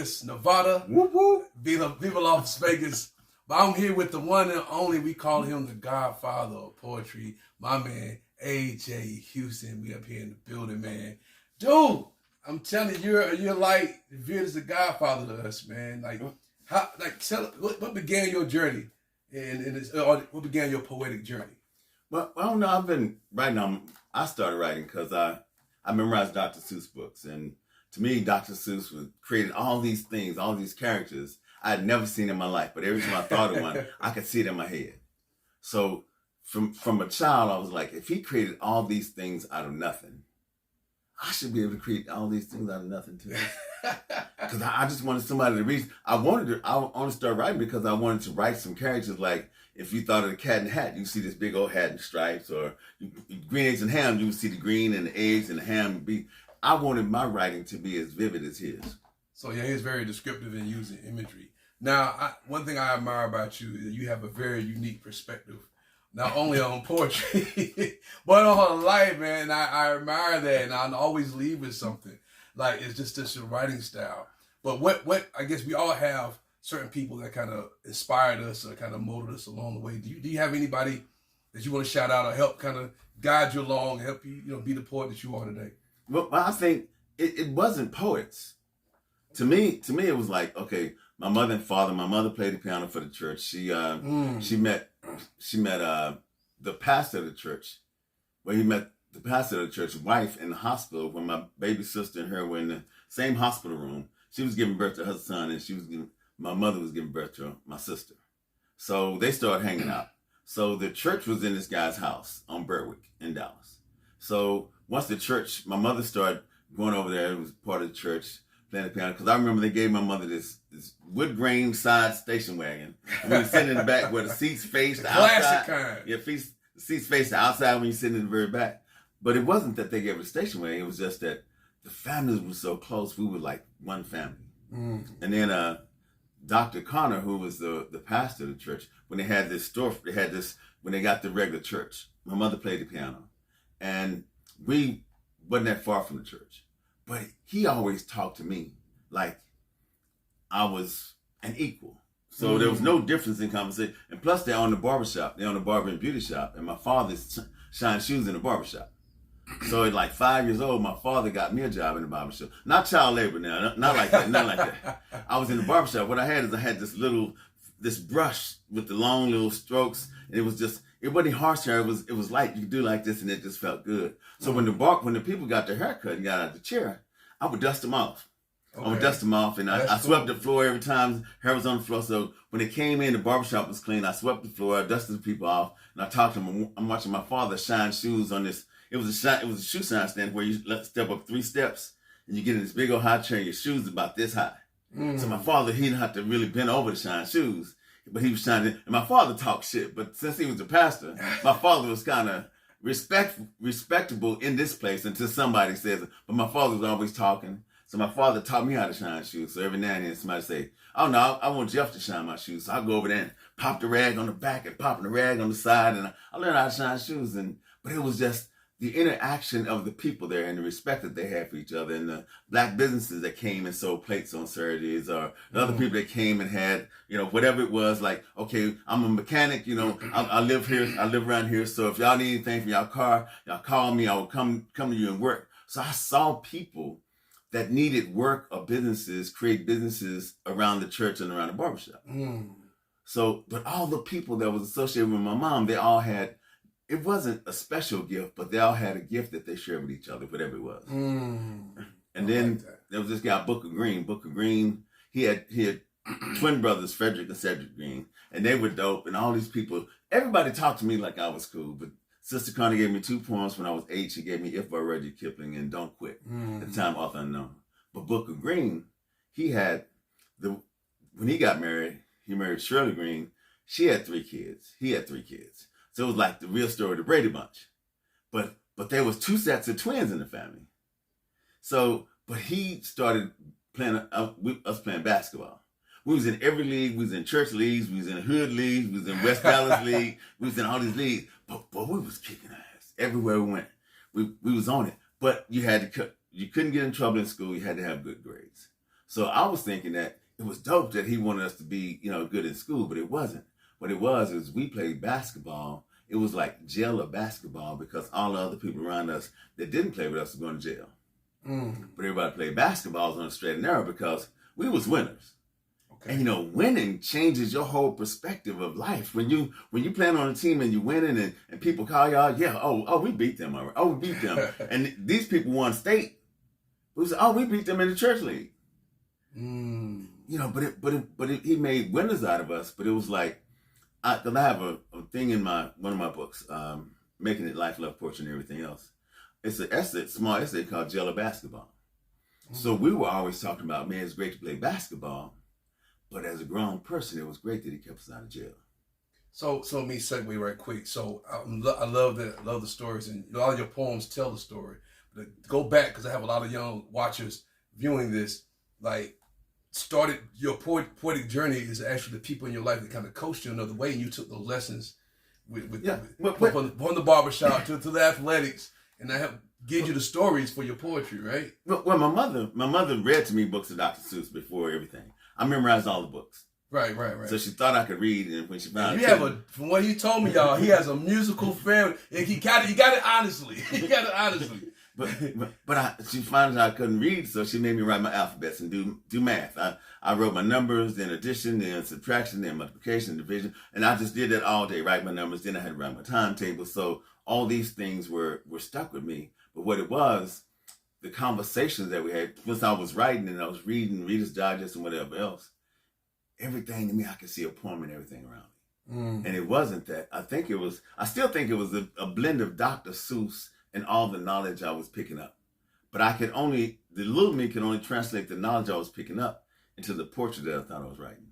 Vegas, Nevada. Whoop, whoop. Viva Las Vegas. But I'm here with the one and only, we call him the godfather of poetry, my man, A.J. Houston. We up here in the building, man. Dude, I'm telling you, you're like, viewed as the godfather to us, man. Like, tell what began your journey, or what began your poetic journey? Well, I don't know. I've been writing. I started writing because I memorized Dr. Seuss books, and to me, Dr. Seuss created all these things, all these characters I had never seen in my life. But every time I thought of one, I could see it in my head. So from a child, I was like, if he created all these things out of nothing, I should be able to create all these things out of nothing too. Because I just wanted somebody to read. I wanted to start writing because I wanted to write some characters like, if you thought of the cat in the hat, you see this big old hat and stripes, or green eggs and ham, you would see the green and the eggs and the ham. I wanted my writing to be as vivid as his. So yeah, he's very descriptive in using imagery. Now, one thing I admire about you is that you have a very unique perspective, not only on poetry, but on life, man. I admire that, and I always leave with something. Like, it's just your writing style. But what I guess we all have certain people that kind of inspired us or kind of molded us along the way. Do you have anybody that you want to shout out or help kind of guide you along, help you, be the poet that you are today? Well, I think it wasn't poets. To me, it was like, okay, my mother and father. My mother played the piano for the church. She met the pastor of the church. Well, he met the pastor of the church's wife in the hospital when my baby sister and her were in the same hospital room. She was giving birth to her son, and my mother was giving birth to my sister. So they started hanging out. So the church was in this guy's house on Berwick in Dallas. So once the church, my mother started going over there. It was part of the church, playing the piano. Because I remember they gave my mother this wood grain side station wagon. And we were sitting in the back where the seats faced the outside. Classic kind. Yeah, the seats faced the outside when you sit in the very back. But it wasn't that they gave her a station wagon. It was just that the families were so close. We were like one family. And then Dr. Connor, who was the pastor of the church, when they had this store, when they got the regular church, my mother played the piano. And we wasn't that far from the church. But he always talked to me like I was an equal. So there was no difference in conversation. And plus they own the barbershop. They own the barber and beauty shop. And my father shined shoes in the barbershop. So at like 5 years old, my father got me a job in the barbershop. Not child labor now, not like that. I was in the barbershop. What I had this brush with the long little strokes. And it wasn't harsh hair. It was light. You could do like this and it just felt good. So when the people got their haircut and got out of the chair, I would dust them off. Okay. I would dust them off, and I swept the floor every time hair was on the floor. So when they came in, the barbershop was clean. I swept the floor, I dusted the people off, and I talked to them. I'm watching my father shine shoes on this. It was a shoe shine stand where you step up 3 steps, and you get in this big old high chair, and your shoes about this high. So my father, he didn't have to really bend over to shine shoes, but he was shining. And my father talked shit, but since he was a pastor, my father was kind of respectable in this place until somebody says it. But my father was always talking. So my father taught me how to shine shoes. So every now and then somebody say, oh no, I want Jeff to shine my shoes. So I go over there and pop the rag on the back and pop the rag on the side. And I learned how to shine shoes. But it was just the interaction of the people there and the respect that they had for each other, and the black businesses that came and sold plates on Saturdays, or the other people that came and had, whatever it was, like, okay, I'm a mechanic, I live here, I live around here. So if y'all need anything from y'all car, y'all call me, I will come to you and work. So I saw people that needed work or businesses, create businesses around the church and around the barbershop. So, but all the people that was associated with my mom, they all had, it wasn't a special gift, but they all had a gift that they shared with each other, whatever it was. And then there was this guy, Booker Green. He had twin brothers, Frederick and Cedric Green, and they were dope. And all these people, everybody talked to me like I was cool. But Sister Connie gave me 2 poems when I was 8. She gave me If by Rudyard Kipling and Don't Quit. At the time, Author Unknown. But Booker Green, when he got married, he married Shirley Green. She had 3 kids. He had 3 kids. So it was like the real story of the Brady Bunch. But there was 2 sets of twins in the family. So, but he started playing us playing basketball. We was in every league. We was in church leagues. We was in hood leagues. We was in West Dallas League. We was in all these leagues. But we was kicking ass everywhere we went. We was on it. But you couldn't get in trouble in school. You had to have good grades. So I was thinking that it was dope that he wanted us to be, good in school, but it wasn't. What it was is we played basketball. It was like jail of basketball because all the other people around us that didn't play with us were going to jail. But everybody played basketballs on a straight and narrow because we was winners. Okay. And winning changes your whole perspective of life. When you playing on a team and you winning and people call y'all, we beat them. All right. Oh, we beat them. And these people won state. We said, we beat them in the church league. But he made winners out of us. But it was like, because I have a thing in one of my books, Making It Life, Love, Poetry, and Everything Else. It's an essay, small essay called Jello Basketball. So we were always talking about, man, it's great to play basketball, but as a grown person, it was great that he kept us out of jail. So let me segue right quick. So I love the stories, and a lot of your poems tell the story. But go back, because I have a lot of young watchers viewing this. Like, started your poetic journey is actually the people in your life that kind of coached you another way, and you took those lessons from the barbershop to the athletics, and that helped give you the stories for your poetry, right? Well, my mother read to me books of Dr. Seuss before everything. I memorized all the books. Right. So she thought I could read, and when she found from what he told me, y'all, he has a musical family. And he got it honestly. But she found out I couldn't read, so she made me write my alphabets and do math. I wrote my numbers, then addition, then subtraction, then multiplication, division, and I just did that all day, write my numbers. Then I had to write my timetable. So all these things were stuck with me. But what it was, the conversations that we had, once I was writing and I was reading Reader's Digest and whatever else, everything to me, I could see a poem in everything around me. And it wasn't that. I still think it was a blend of Dr. Seuss and all the knowledge I was picking up. But the little me could only translate the knowledge I was picking up into the portrait that I thought I was writing.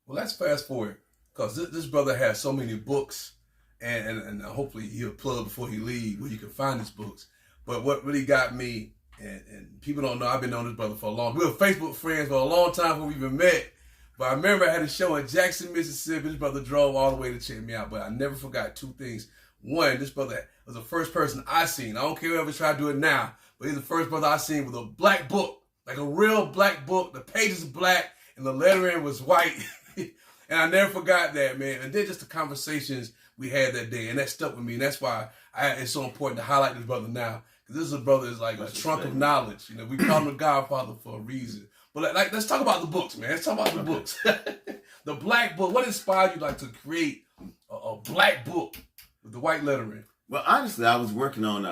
Well, let's fast forward, because this brother has so many books, and hopefully he'll plug before he leaves where you can find his books. But what really got me, and people don't know, I've been knowing this brother for a long time. We were Facebook friends for a long time before we even met. But I remember I had a show in Jackson, Mississippi. This brother drove all the way to check me out. But I never forgot two things. One, this brother was the first person I seen. I don't care whoever try to do it now, but he's the first brother I seen with a black book, like a real black book. The pages are black and the lettering was white. And I never forgot that, man. And then just the conversations we had that day, and that stuck with me. And that's why it's so important to highlight this brother now, because this is a brother that's like a trunk of knowledge. We call him the Godfather for a reason. But let's talk about the books, man. Let's talk about the books. The black book. What inspired you to create a black book with the white lettering? Well, honestly, I was working on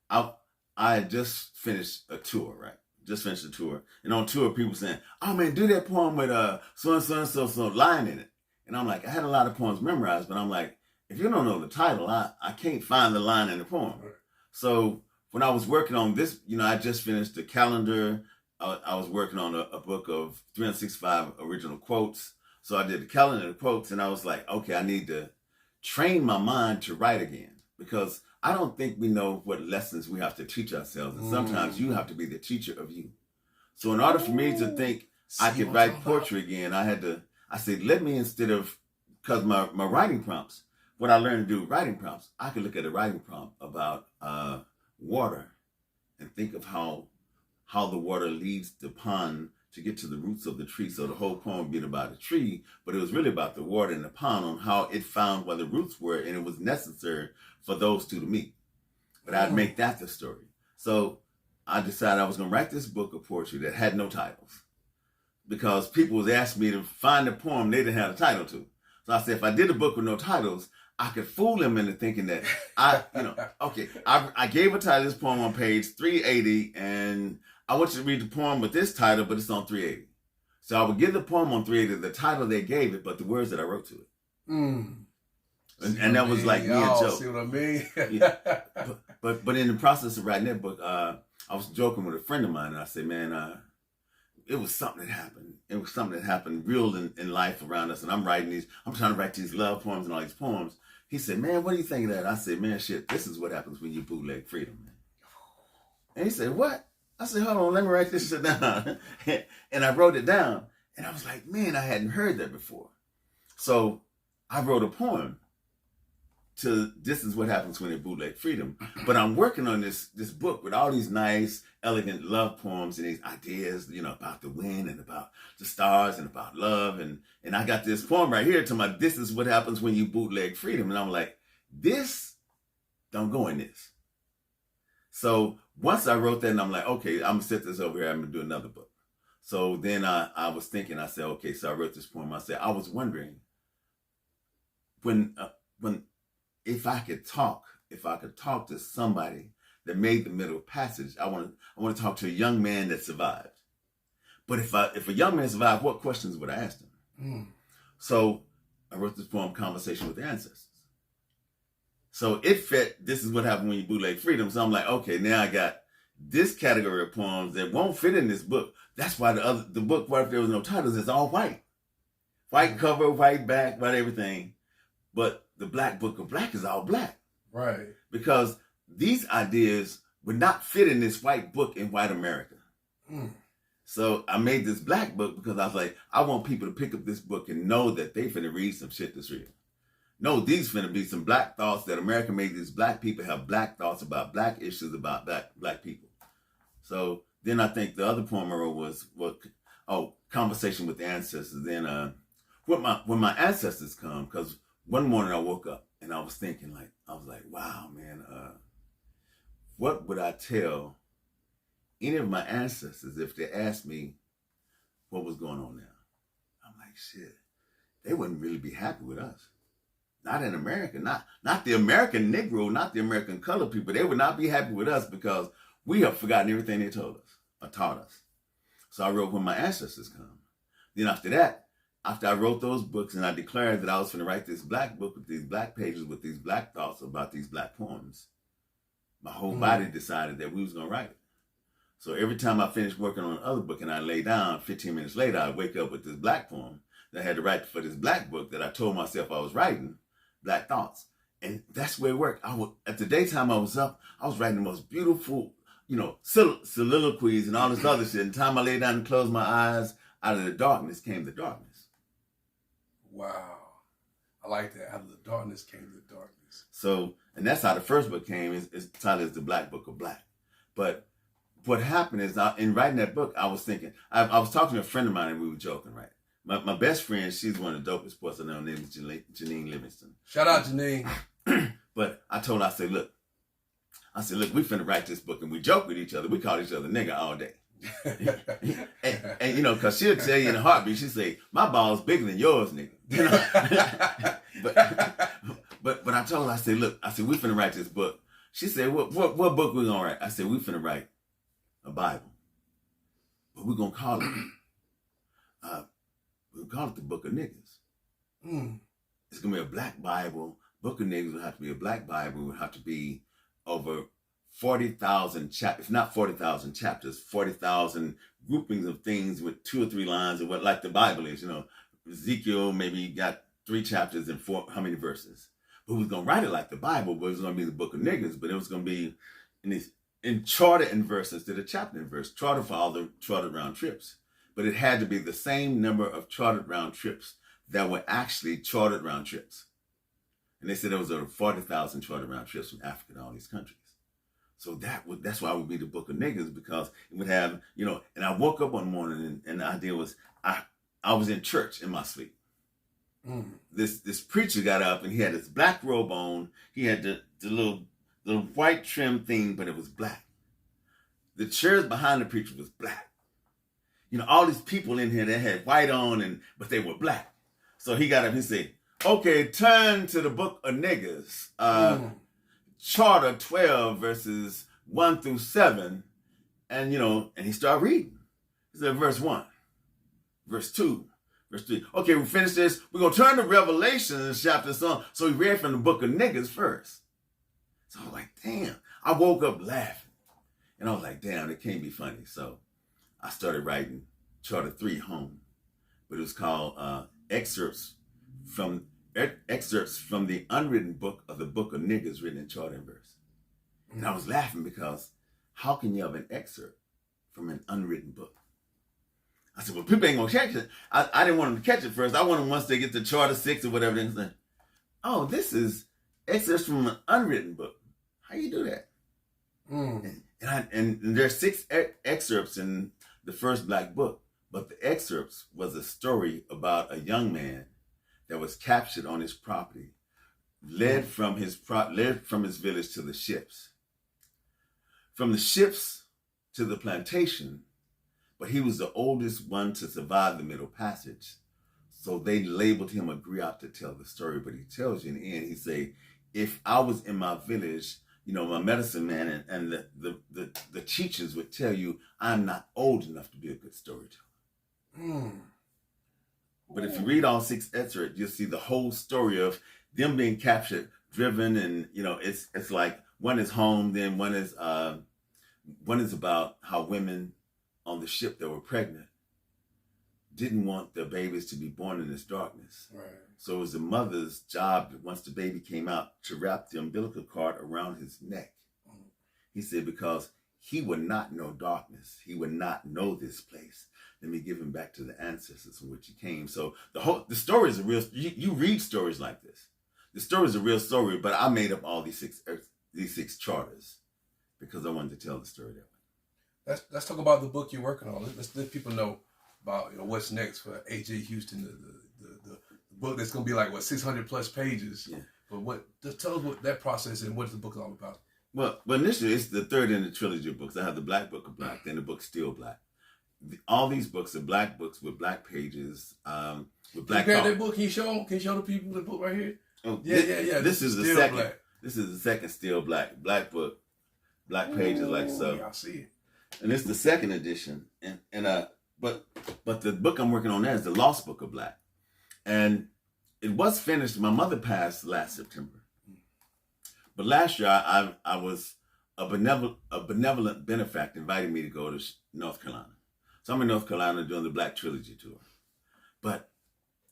I had just finished a tour, right? Just finished a tour. And on tour, people saying, "Oh man, do that poem with so line in it." And I'm like, I had a lot of poems memorized, but I'm like, if you don't know the title, I can't find the line in the poem. Right. So when I was working on this, I just finished the calendar. I was working on a book of 365 original quotes. So I did the calendar and the quotes, and I was like, okay, I need to train my mind to write again, because I don't think we know what lessons we have to teach ourselves. And sometimes you have to be the teacher of you. So in order for me to think I could write poetry again, I said, let me, because my writing prompts, what I learned to do with writing prompts, I could look at a writing prompt about water and think of how the water leads the pond to get to the roots of the tree. So the whole poem would be about the tree, but it was really about the water in the pond, on how it found where the roots were, and it was necessary for those two to meet. But I'd make that the story. So I decided I was going to write this book of poetry that had no titles, because people was asking me to find a poem they didn't have a title to. So I said, if I did a book with no titles, I could fool them into thinking that I gave a title to this poem on page 380, and I want you to read the poem with this title, but it's on 380. So I would give the poem on 380 the title they gave it, but the words that I wrote to it. And that was like me a joke. See what I mean? Yeah. But in the process of writing that book, I was joking with a friend of mine, and I said, man, it was something that happened. It was something that happened real in life around us. And I'm trying to write these love poems and all these poems. He said, man, what do you think of that? I said, man, shit, this is what happens when you bootleg freedom, man. And he said, what? I said, hold on, let me write this shit down. And I wrote it down. And I was like, man, I hadn't heard that before. So I wrote a poem to This Is What Happens When They Bootleg Freedom. But I'm working on this book with all these nice, elegant love poems and these ideas, about the wind and about the stars and about love. And I got this poem right here to my This Is What Happens When You Bootleg Freedom. And I'm like, this don't go in this. So once I wrote that, and I'm like, okay, I'm gonna set this over here. I'm gonna do another book. So then I was thinking, I said, okay, so I wrote this poem. I said, I was wondering when if I could talk to somebody that made the middle passage. I want to talk to a young man that survived. But if a young man survived, what questions would I ask him? So I wrote this poem, Conversation with the Ancestors. So it fit, This Is What Happened When You Bootleg Freedom. So I'm like, okay, now I got this category of poems that won't fit in this book. That's why the book, What If There Was No Titles, is all white. White cover, white back, white everything. But the Black Book of Black is all black. Right. Because these ideas would not fit in this white book in white America. So I made this black book because I was like, I want people to pick up this book and know that they finna read some shit that's real. No, these finna be some black thoughts that America made these black people have black thoughts about black issues about black people. So then I think the other poem I wrote was Conversation with the Ancestors. Then when my ancestors come, because one morning I woke up and I was thinking, wow, man, what would I tell any of my ancestors if they asked me what was going on now? I'm like, shit, they wouldn't really be happy with us. Not in America, not the American Negro, not the American colored people. They would not be happy with us because we have forgotten everything they told us or taught us. So I wrote When My Ancestors Come. Then after that, after I wrote those books and I declared that I was going to write this black book with these black pages, with these black thoughts about these black poems, my whole body decided that we was going to write it. So every time I finished working on another book and I lay down, 15 minutes later, I'd wake up with this black poem that I had to write for this black book that I told myself I was writing, Black Thoughts. And that's where it worked. At the daytime I was up, I was writing the most beautiful, soliloquies and all this other shit. And the time I lay down and closed my eyes, out of the darkness came the darkness. Wow. I like that. Out of the darkness came the darkness. So, and that's how the first book came. It's titled as The Black Book of Black. But what happened is, in writing that book, I was thinking, I was talking to a friend of mine and we were joking, right? My best friend, she's one of the dopest sports I know, her name is Janine Livingston. Shout out Janine. But I told her, I said, look, we finna write this book, and we joke with each other. We call each other nigga all day. and because she'll tell you in a heartbeat, she'll say, my ball's bigger than yours, nigga. But I told her, I said, look, we finna write this book. She said, what book we gonna write? I said, we finna write a Bible. But we're gonna call it the Book of Niggas. It's gonna be a black Bible. Book of Niggas will have to be a black Bible. It will have to be over 40,000 chapters, not 40,000 chapters, 40,000 groupings of things with 2 or 3 lines of what, like the Bible is, Ezekiel maybe got 3 chapters and 4, how many verses? But we was going to write it like the Bible, but it was going to be the Book of Niggas, but it was going to be in charter and verse instead of chapter and verse, charter for all the chartered round trips. But it had to be the same number of chartered round trips that were actually chartered round trips. And they said there was over 40,000 chartered round trips from Africa to all these countries. So that's why it would be the Book of Niggas, because it would have, and I woke up one morning and the idea was, I was in church in my sleep. This preacher got up and he had this black robe on. He had the little white trim thing, but it was black. The chairs behind the preacher was black. All these people in here that had white on, but they were black. So he got up and he said, okay, turn to the Book of Niggas. Charter 12 verses 1 through 7. And, and he started reading. He said, verse 1, verse 2, verse 3. Okay, we finished this. We're going to turn to Revelation chapter some. So he read from the Book of Niggas first. So I was like, damn. I woke up laughing. And I was like, damn, it can't be funny. So I started writing Charter 3 home. But it was called Excerpts from the unwritten book of the Book of Niggas written in charter and verse. And I was laughing because how can you have an excerpt from an unwritten book? I said, well, people ain't gonna catch it. I didn't want them to catch it first. I want them once they get to Charter 6 or whatever, they say, oh, this is excerpts from an unwritten book. How you do that? And there's 6 excerpts in the first Black book, but the excerpts was a story about a young man that was captured on his property, led from his village to the ships. From the ships to the plantation, but he was the oldest one to survive the Middle Passage. So they labeled him a griot to tell the story, but he tells you in the end, he say, if I was in my village, my medicine man and the teachers would tell you I'm not old enough to be a good storyteller. But if you read all 6 excerpts, you'll see the whole story of them being captured, driven, and it's like one is home, then one is about how women on the ship that were pregnant didn't want their babies to be born in this darkness. Right. So it was the mother's job, once the baby came out, to wrap the umbilical cord around his neck. He said, because he would not know darkness. He would not know this place. Let me give him back to the ancestors from which he came. So the story is a real, you read stories like this. The story is a real story, but I made up all these six charters because I wanted to tell the story that way. Let's talk about the book you're working on. Let's let people know about what's next for A.J. Houston, the book that's going to be like 600 plus pages. Yeah. But just tell us what that process and what the book is all about. Well, initially it's the third in the trilogy of books. I have the Black Book of Black, then the book Still Black. All these books are Black books with Black pages, with Black. Can you grab that book? Can you show the people the book right here? Oh, yeah. This is the Still second. Black. This is the second Still Black book, Black pages like so. Yeah, I see it. And it's the second edition, but the book I'm working on now is the Lost Book of Black, and it was finished. My mother passed last September, but last year I was a benevolent benefactor invited me to go to North Carolina. So I'm in North Carolina doing the Black Trilogy tour, but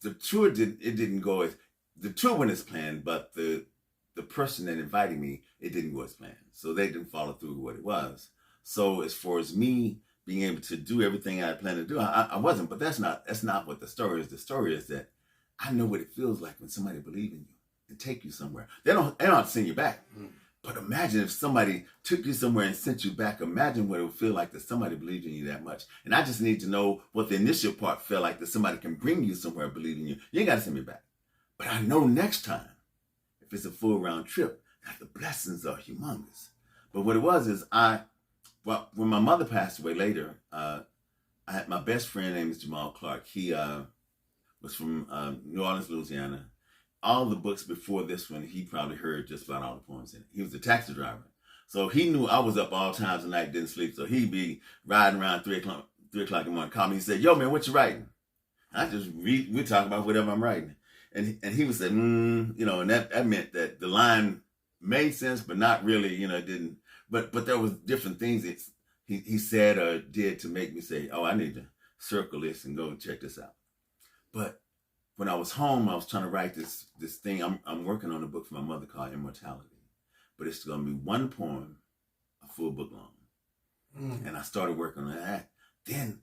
the tour didn't go as the tour went as planned, but the person that invited me, it didn't go as planned, so they didn't follow through with what it was. So as far as me being able to do everything I had planned to do, I wasn't. But that's not what the story is. The story is that I know what it feels like when somebody believes in you and take you somewhere. They don't send you back. But imagine if somebody took you somewhere and sent you back. Imagine what it would feel like that somebody believed in you that much. And I just need to know what the initial part felt like, that somebody can bring you somewhere and believe in you. You ain't got to send me back. But I know next time, if it's a full round trip, that the blessings are humongous. But what it was is when my mother passed away later, I had my best friend named Jamal Clark. He was from New Orleans, Louisiana. All the books before this one, he probably heard just about all the poems in it. He was a taxi driver. So he knew I was up all times of night, didn't sleep. So he'd be riding around 3 o'clock in the morning, call me and say, yo, man, what you writing? I just read, we talk about whatever I'm writing. And he would say, and that meant that the line made sense, but not really, it didn't. But there was different things he said or did to make me say, oh, I need to circle this and go and check this out. But when I was home, I was trying to write this thing. I'm working on a book for my mother called Immortality. But it's going to be one poem, a full book long. And I started working on that. Then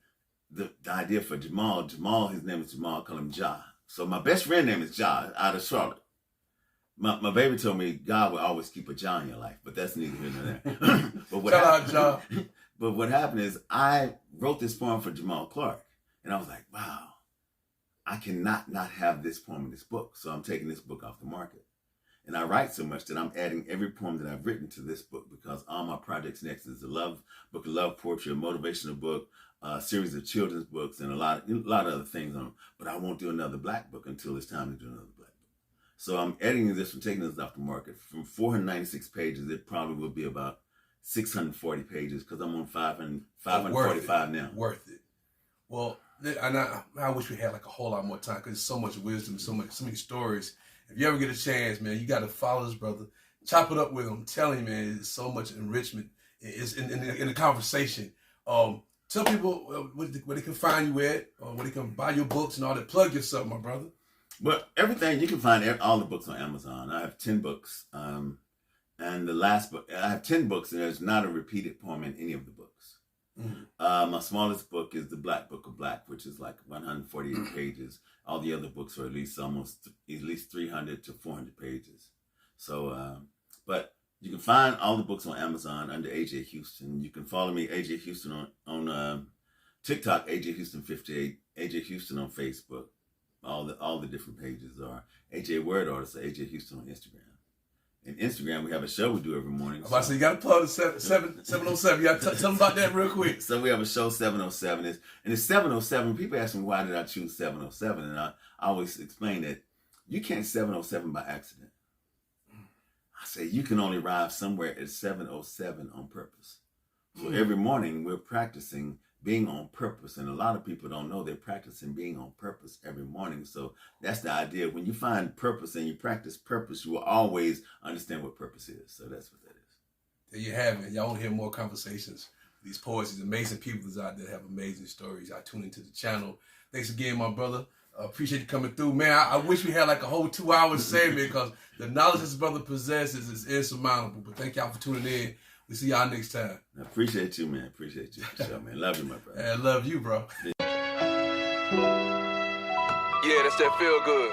the idea for Jamal, his name is Jamal, I call him Ja. So my best friend name is Ja, out of Charlotte. My baby told me God will always keep a Ja in your life, but that's neither here nor there. But what happened is I wrote this poem for Jamal Clark, and I was like, wow, I cannot not have this poem in this book. So I'm taking this book off the market. And I write so much that I'm adding every poem that I've written to this book, because all my projects next is a book of love poetry, a motivational book, a series of children's books, and a lot of other things on them. But I won't do another Black book until it's time to do another Black book. So I'm editing this and taking this off the market. From 496 pages, it probably will be about 640 pages, because I'm on 545 now. Worth it. Well, and I wish we had like a whole lot more time, because there's so much wisdom, so many stories. If you ever get a chance, man, you got to follow this brother. Chop it up with him. Tell him, man, there's so much enrichment in the conversation. Tell people where they can find you at, or where they can buy your books and all that. Plug yourself, my brother. But everything, you can find all the books on Amazon. I have 10 books. And the last book, I have 10 books, and there's not a repeated poem in any of the books. My smallest book is the Black Book of Black, which is like 148 pages. All the other books are at least 300 to 400 pages. So, but you can find all the books on Amazon under AJ Houston. You can follow me, AJ Houston, on TikTok, AJ Houston 58, AJ Houston on Facebook. All the different pages are AJ Word Artist, or AJ Houston on Instagram. In Instagram, we have a show we do every morning. I'm about to say, you got to plug the 707. You got to tell them about that real quick. So we have a show, 707. And it's 707. People ask me, why did I choose 707? And I always explain that you can't 707 by accident. I say you can only arrive somewhere at 707 on purpose. So every morning we're practicing being on purpose. And a lot of people don't know they're practicing being on purpose every morning. So that's the idea. When you find purpose and you practice purpose, you will always understand what purpose is. So that's what that is. There you have it. Y'all want to hear more conversations with these poets, these amazing people out there that have amazing stories. I tune into the channel. Thanks again, my brother. Appreciate you coming through. Man, I wish we had like a whole 2 hours segment because the knowledge this brother possesses is insurmountable. But thank y'all for tuning in. We'll see y'all next time. I appreciate you, man. Appreciate you. For sure, man. Love you, my brother. I love you, bro. Yeah, that's that feel good.